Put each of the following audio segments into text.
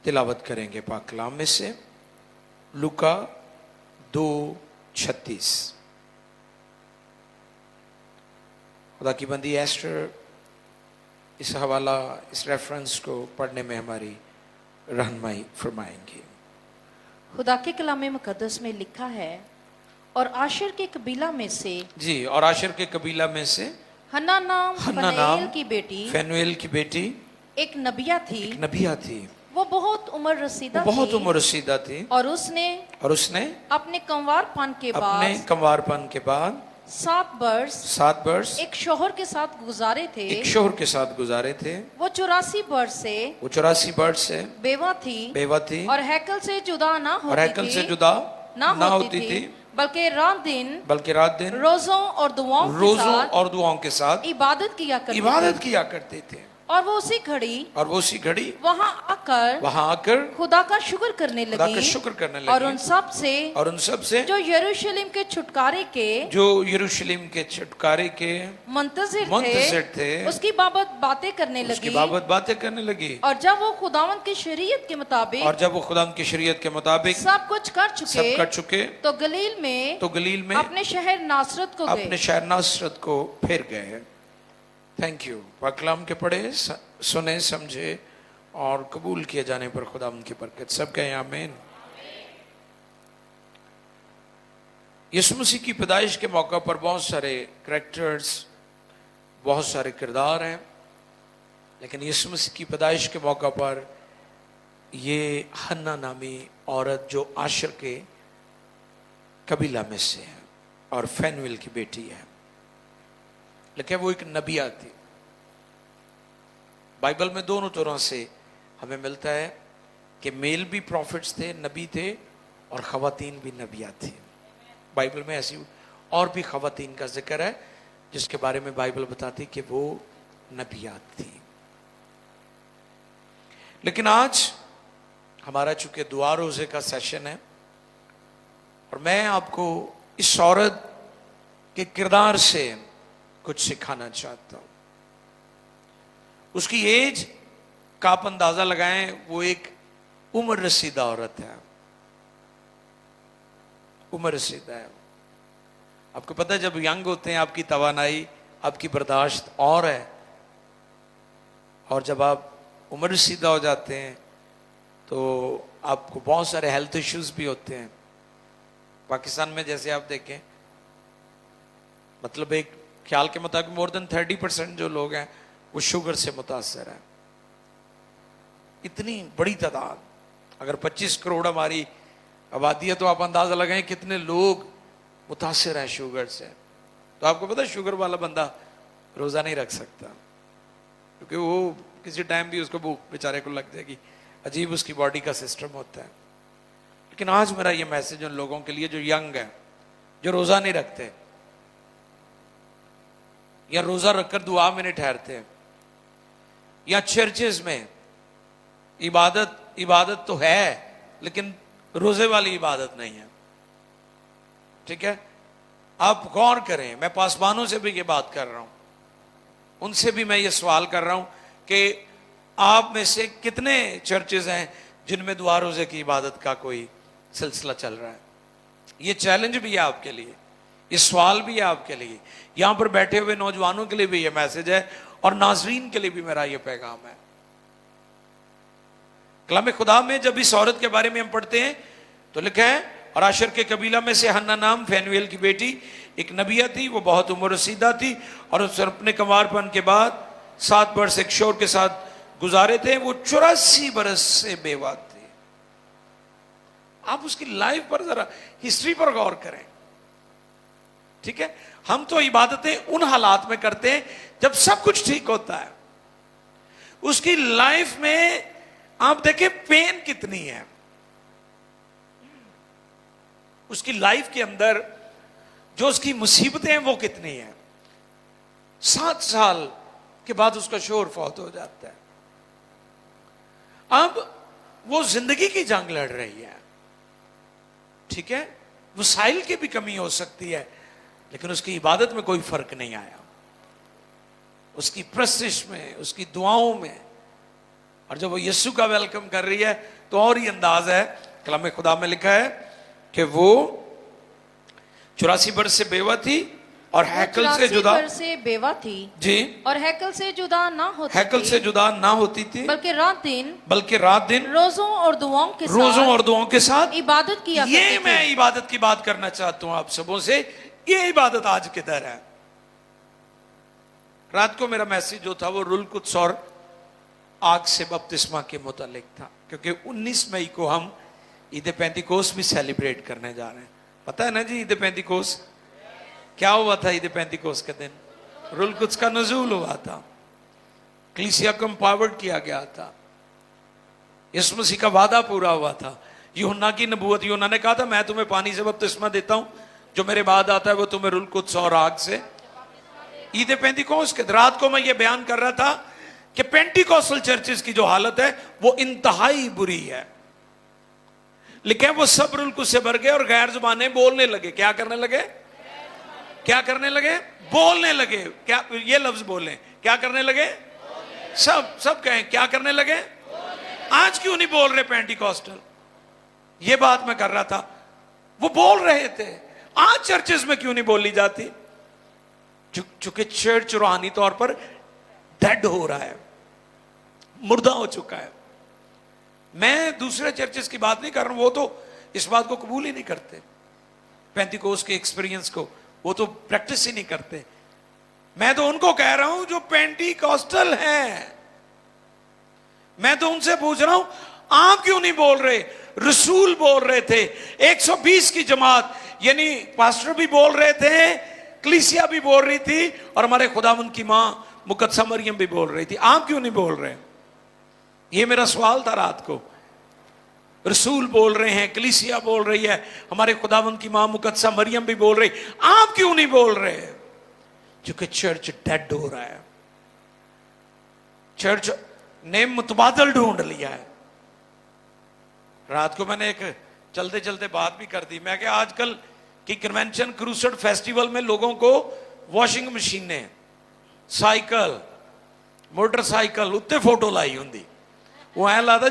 तिलावत करेंगे पाक कलाम में से लूका 2:36। खुदा की बंदी एस्टर इस हवाला, इस रेफरेंस को पढ़ने में हमारी रहनुमाई फरमाएंगी। खुदा के कलाम मुकद्दस में लिखा है, और आशर के कबीला में से जी, और आशर के कबीला में से हन्ना नाम फनएल की बेटी, फनुएल की बेटी एक नबिया थी। एक नबिया थी। वो बहुत उम्र रसीदा बहुत थी, उम्र रसीदा थी, और उसने अपने कंवारपन के बाद कंवारपन के बाद 7 वर्ष एक शौहर के साथ गुजारे थे। वो 84 वर्ष से बेवा थी और हैकल से जुदा ना होती थी, बल्कि रात दिन रोजों और दुआओं के साथ इबादत किया करते थे। और वो उसी घड़ी वहाँ आकर खुदा का शुक्र करने लगी, और उन सब से जो यरूशलेम के छुटकारे के मुंतज़िर थे उसकी बाबत बातें करने लगी। और जब वो खुदावंद की शरीयत के मुताबिक सब कुछ कर चुके तो गलील में अपने शहर नासरत को फिर गए। Thank you. कलाम के पढ़े, सुने, समझे और कबूल किए जाने पर खुदा उनकी बरकत। सब कहें आमीन। यीशु मसीह की पैदाइश के मौका पर बहुत सारे कैरेक्टर्स, बहुत सारे किरदार हैं, लेकिन यीशु मसीह की पैदाइश के मौका पर ये हन्ना नामी औरत जो आशर के कबीला में से है और फनुएल की बेटी है, लेकिन वो एक नबिया थी। बाइबल में दोनों तरह से हमें मिलता है कि मेल भी प्रॉफिट्स थे, नबी थे, और खवातीन भी नबिया थी। बाइबल में ऐसी और भी खवातीन का जिक्र है जिसके बारे में बाइबल बताती कि वो नबिया थी। लेकिन आज हमारा चूंकि दुआ रोजे का सेशन है और मैं आपको इस औरत के किरदार से कुछ सिखाना चाहता हूं। उसकी एज का आप अंदाजा लगाएं, वो एक उम्र रसीदा औरत है, उम्र रसीदा है। आपको पता है जब यंग होते हैं आपकी तवानाई, आपकी बर्दाश्त और है, और जब आप उम्र रसीदा हो जाते हैं तो आपको बहुत सारे हेल्थ इश्यूज भी होते हैं। पाकिस्तान में जैसे आप देखें, मतलब एक ख्याल के मुताबिक मोर देन 30% जो लोग हैं वो शुगर से मुतासर है। इतनी बड़ी तादाद, अगर 25 करोड़ हमारी आबादी है तो आप अंदाजा लगाएं कितने लोग मुतासर हैं शुगर से। तो आपको पता है शुगर वाला बंदा रोजा नहीं रख सकता, क्योंकि वो किसी टाइम भी उसको भूख बेचारे को लग जाएगी। अजीब उसकी बॉडी का सिस्टम होता है। लेकिन आज मेरा ये मैसेज उन लोगों के लिए जो यंग है, जो रोजा नहीं रखते या रोजा रखकर दुआ में नहीं ठहरते, या चर्चेस में इबादत तो है लेकिन रोजे वाली इबादत नहीं है। ठीक है, आप गौर करें, मैं पासवानों से भी ये बात कर रहा हूं, उनसे भी मैं ये सवाल कर रहा हूं कि आप में से कितने चर्चेस हैं जिनमें दुआ रोजे की इबादत का कोई सिलसिला चल रहा है। ये चैलेंज भी है आपके लिए, ये सवाल भी है आपके लिए, यहां पर बैठे हुए नौजवानों के लिए भी ये मैसेज है, और नाजरीन के लिए भी मेरा ये पैगाम है। कलाम खुदा में जब इस औरत के बारे में हम पढ़ते हैं तो लिखा है, और आशर के कबीला में से हन्ना नाम फनुएल की बेटी एक नबिया थी। वो बहुत उम्र रसीदा थी और उस अपने कंवारपन के बाद 7 वर्ष एक शौहर के साथ गुजारे थे। वो 84 बरस से बेवा थी। आप उसकी लाइफ पर जरा हिस्ट्री पर गौर करें। ठीक है, हम तो इबादतें उन हालात में करते हैं जब सब कुछ ठीक होता है। उसकी लाइफ में आप देखें पेन कितनी है, उसकी लाइफ के अंदर जो उसकी मुसीबतें हैं वो कितनी है। 7 साल के बाद उसका शौहर फौत हो जाता है। अब वो जिंदगी की जंग लड़ रही है। ठीक है, वसाइल की भी कमी हो सकती है, लेकिन उसकी इबादत में कोई फर्क नहीं आया। उसकी प्रशिश में, उसकी दुआओं में اور جب وہ یسوع کا ویلکم کر رہی ہے تو اور ہی انداز ہے. کلام خدا میں لکھا ہے کہ وہ 84 برس سے بیوہ تھی اور ہیکل سے جدا بیوہ تھی جی اور ہیکل سے جدا نہ ہوتی ہیکل سے جدا نہ ہوتی تھی بلکہ رات دن روزوں اور دعاؤں کے ساتھ عبادت کیا کرتی یہ میں عبادت کی بات کرنا چاہتا ہوں آپ سبوں سے. یہ عبادت آج کدھر ہے؟ رات کو میرا میسیج جو تھا وہ روح القدس اور آگ سے بپتسمہ کے متعلق تھا، کیونکہ 19 مئی کو ہم عید پینتیکوس بھی سیلیبریٹ کرنے جا رہے ہیں. پتہ ہے نا جی عید پینتیکوس کیا ہوا تھا؟ عید پینتیکوس کے دن روح القدس کا نزول ہوا تھا، کلیسیا کو امپاورڈ کیا گیا تھا، یسوع مسیح کا وعدہ پورا ہوا تھا. یوحنا کی نبوت، یوحنا نے کہا تھا میں تمہیں پانی سے بپتسمہ دیتا ہوں، جو میرے بعد آتا ہے وہ تمہیں روح القدس اور آگ سے. عید پینتیکوس کے رات کو میں یہ بیان کر رہا تھا کہ پینٹیکوسل چرچز کی جو حالت ہے وہ انتہائی بری ہے. لکھیں وہ سب روح القدس سے بھر گئے اور غیر زبانیں بولنے لگے. کیا کرنے لگے؟ کیا کرنے لگے؟ بولنے لگے. کیا یہ لفظ بولیں؟ کیا کرنے لگے؟ سب کہیں کیا کرنے لگے؟ آج کیوں نہیں بول رہے پینٹیکوسٹل؟ یہ بات میں کر رہا تھا. وہ بول رہے تھے، آج چرچز میں کیوں نہیں بولی جاتی؟ چونکہ چرچ روحانی طور پر ڈیڈ ہو رہا ہے، مردہ ہو چکا ہے. میں دوسرے چرچز کی بات نہیں کر رہا ہوں، وہ تو اس بات کو قبول ہی نہیں کرتے، پینتیکوس کے ایکسپیرینس کو وہ تو پریکٹس ہی نہیں کرتے. میں تو ان کو کہہ رہا ہوں جو پینٹیکوسٹل ہیں، میں تو ان سے پوچھ رہا ہوں آپ کیوں نہیں بول رہے؟ رسول بول رہے تھے، 120 کی جماعت یعنی پاسٹر بھی بول رہے تھے، کلیسیا بھی بول رہی تھی، اور ہمارے خداوند کی ماں مقدسہ مریم بھی بول رہی تھی. آپ کیوں نہیں بول رہے؟ یہ میرا سوال تھا رات کو. رسول بول رہے ہیں، کلیسیا بول رہی ہے، ہمارے خداوند کی ماں مقدسہ مریم بھی بول رہی، آپ کیوں نہیں بول رہے؟ کیونکہ چرچ ڈیڈ ہو رہا ہے. چرچ نے متبادل ڈھونڈ لیا ہے. رات کو میں نے ایک چلتے چلتے بات بھی کر دی. میں کہ آج کل کی کنونشن کروسڈ فیسٹیول میں لوگوں کو واشنگ مشینیں، سائیکل، موٹر سائیکل اتنے فوٹو لائی ہوں. وہ ایسا لاتا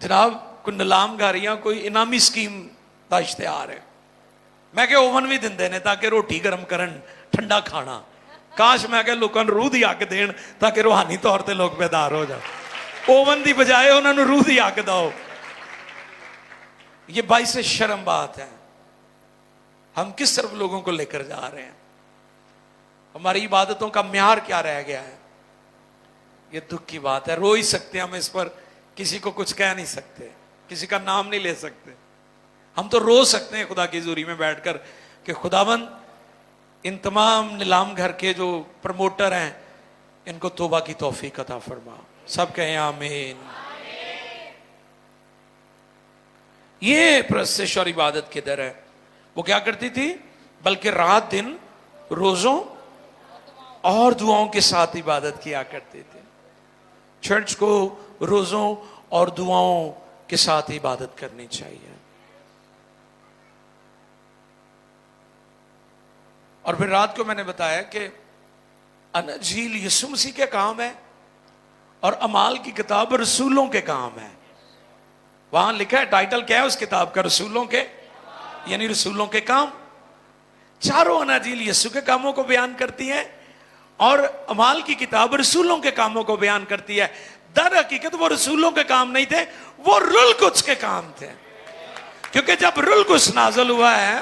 جناب کوئی نیلام گاریاں کوئی انعامی سکیم دا اشتہار ہے. میں کہ اوون بھی دن دینے تاکہ روٹی گرم کرن ٹھنڈا کھانا. کاش میں کہ لوگوں روح دی اگ دین تاکہ روحانی طور تے لوگ بیدار ہو جائیں. اوون دی بجائے انہوں نے روح دی اگ دو. یہ باعث شرم بات ہے. ہم کس طرف لوگوں کو لے کر جا رہے ہیں؟ ہماری عبادتوں کا معیار کیا رہ گیا ہے؟ یہ دکھ کی بات ہے. رو ہی سکتے ہم اس پر، کسی کو کچھ کہہ نہیں سکتے، کسی کا نام نہیں لے سکتے. ہم تو رو سکتے ہیں خدا کی حضوری میں بیٹھ کر کہ خداوند ان تمام نیلام گھر کے جو پروموٹر ہیں ان کو توبہ کی توفیق عطا فرما. سب کہیں آمین. یہ پرستش اور عبادت کے در ہے. وہ کیا کرتی تھی؟ بلکہ رات دن روزوں اور دعاؤں کے ساتھ عبادت کیا کرتے تھے. چرچ کو روزوں اور دعاؤں کے ساتھ عبادت کرنی چاہیے. اور پھر رات کو میں نے بتایا کہ انجیل یسوع مسیح کے کام ہے اور اعمال کی کتاب رسولوں کے کام ہے. وہاں لکھا ہے ٹائٹل کیا ہے اس کتاب کا؟ رسولوں کے، یعنی رسولوں کے کام. چاروں اناجیل یسوع کے کاموں کو بیان کرتی ہیں اور اعمال کی کتاب رسولوں کے کاموں کو بیان کرتی ہے. در حقیقت وہ رسولوں کے کام نہیں تھے، وہ روح القدس کے کام تھے. کیونکہ جب روح القدس نازل ہوا ہے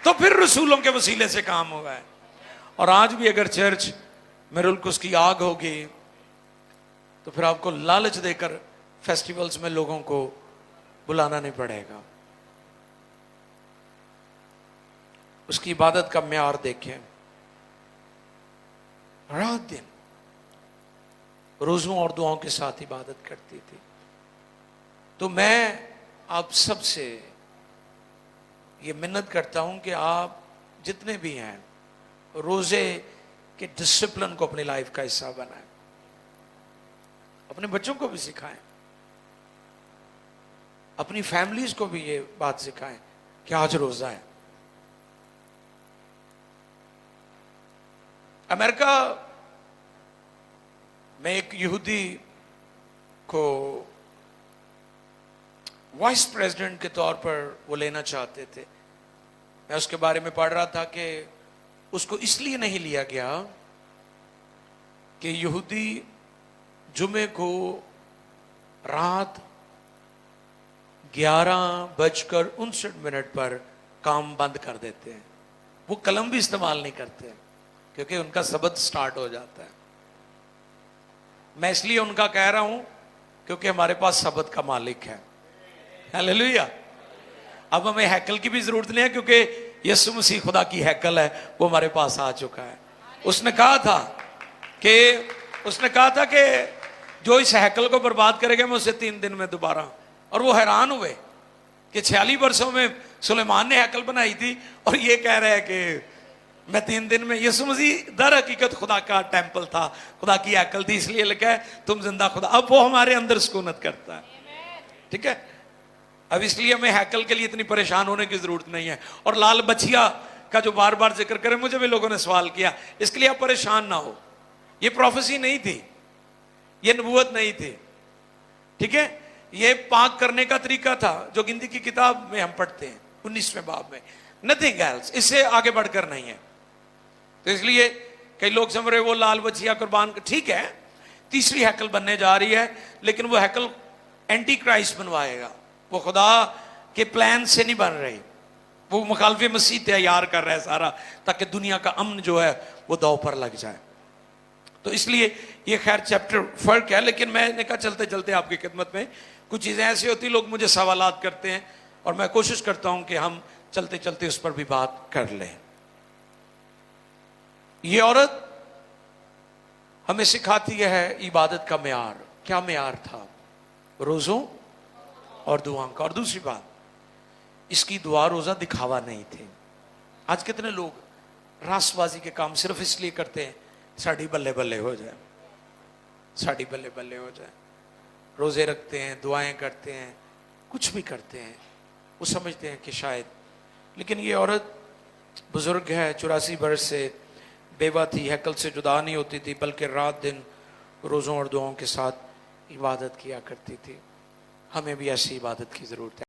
تو پھر رسولوں کے وسیلے سے کام ہوا ہے. اور آج بھی اگر چرچ میں روح القدس کی آگ ہوگی تو پھر آپ کو لالچ دے کر فیسٹیولز میں لوگوں کو بلانا نہیں پڑے گا. اس کی عبادت کا معیار دیکھیں. رات دن روزوں اور دعاؤں کے ساتھ عبادت کرتی تھی. تو میں آپ سب سے یہ منت کرتا ہوں کہ آپ جتنے بھی ہیں روزے کے ڈسپلن کو اپنی لائف کا حصہ بنائیں. اپنے بچوں کو بھی سکھائیں، اپنی فیملیز کو بھی یہ بات سکھائیں کہ آج روزہ ہے. امریکہ میں ایک یہودی को वाइस प्रेसिडेंट के तौर पर वो लेना चाहते थे। मैं उसके बारे में पढ़ रहा था कि उसको इसलिए नहीं लिया गया कि यहूदी जुमे को रात 11:59 पर काम बंद कर देते हैं। वो कलम भी इस्तेमाल नहीं करते क्योंकि उनका सबद स्टार्ट हो जाता है। मैं इसलिए उनका कह रहा हूं क्योंकि हमारे पास सबद का मालिक है। हालेलुया। अब हमें हैकल की भी जरूरत नहीं है क्योंकि यीशु मसीह खुदा की हैकल है, वो हमारे पास आ चुका है। उसने कहा था कि जो इस हैकल को बर्बाद करेगा मैं उसे 3 दिन में दोबारा। और वो हैरान हुए कि 46 वर्षों में सुलेमान ने हैकल बनाई थी और ये कह रहे हैं कि मैं 3 दिन में। यीशु मसीह दर हकीकत खुदा का टेम्पल था, खुदा की हैकल थी, इसलिए लिखा है तुम जिंदा खुदा। अब वो हमारे अंदर सुकूनत करता है, ठीक है। अब इसलिए हमें हैकल के लिए इतनी परेशान होने की जरूरत नहीं है। और लाल बछिया का जो बार बार जिक्र करे, मुझे भी लोगों ने सवाल किया, इसके लिए आप परेशान ना हो। ये प्रोफेसी नहीं थी, ये नबूवत नहीं थी, ठीक है। ये पाक करने का तरीका था जो गिनती की किताब में हम पढ़ते हैं 19वें बाब में, नथिंग एल्स, इससे आगे बढ़कर नहीं है। तो इसलिए कई लोग समझ रहे वो लाल बछिया कुर्बान, ठीक है, तीसरी हैकल बनने जा रही है, लेकिन वो हैकल एंटी क्राइस्ट बनवाएगा। वो खुदा के प्लान से नहीं बन रही, वो मुखालफे मसीह तैयार कर रहा है सारा, ताकि दुनिया का अमन जो है वो दांव पर लग जाए। तो इसलिए ये खैर चैप्टर फर्क है, लेकिन मैंने कहा चलते चलते आपकी खिदमत में कुछ चीज़ें ऐसी होती, लोग मुझे सवालात करते हैं और मैं कोशिश करता हूं कि हम चलते चलते उस पर भी बात कर लें। ये औरत हमें सिखाती है इबादत का मेयार। क्या मेयार था? रोज़ों और दुआओं का। और दूसरी बात, इसकी दुआ रोज़ा दिखावा नहीं थे। आज कितने लोग रासबाजी के काम सिर्फ इसलिए करते हैं साड़ी बल्ले बल्ले हो जाए, साड़ी बल्ले बल्ले हो जाए। रोज़े रखते हैं, दुआएं करते हैं, कुछ भी करते हैं, वो समझते हैं कि शायद। लेकिन ये औरत बुजुर्ग है, 84 वर्ष से बेवा थी, हैकल से जुदा नहीं होती थी, बल्कि रात दिन रोज़ों और दुआओं के साथ इबादत किया करती थी। हमें भी ऐसी इबादत की ज़रूरत है।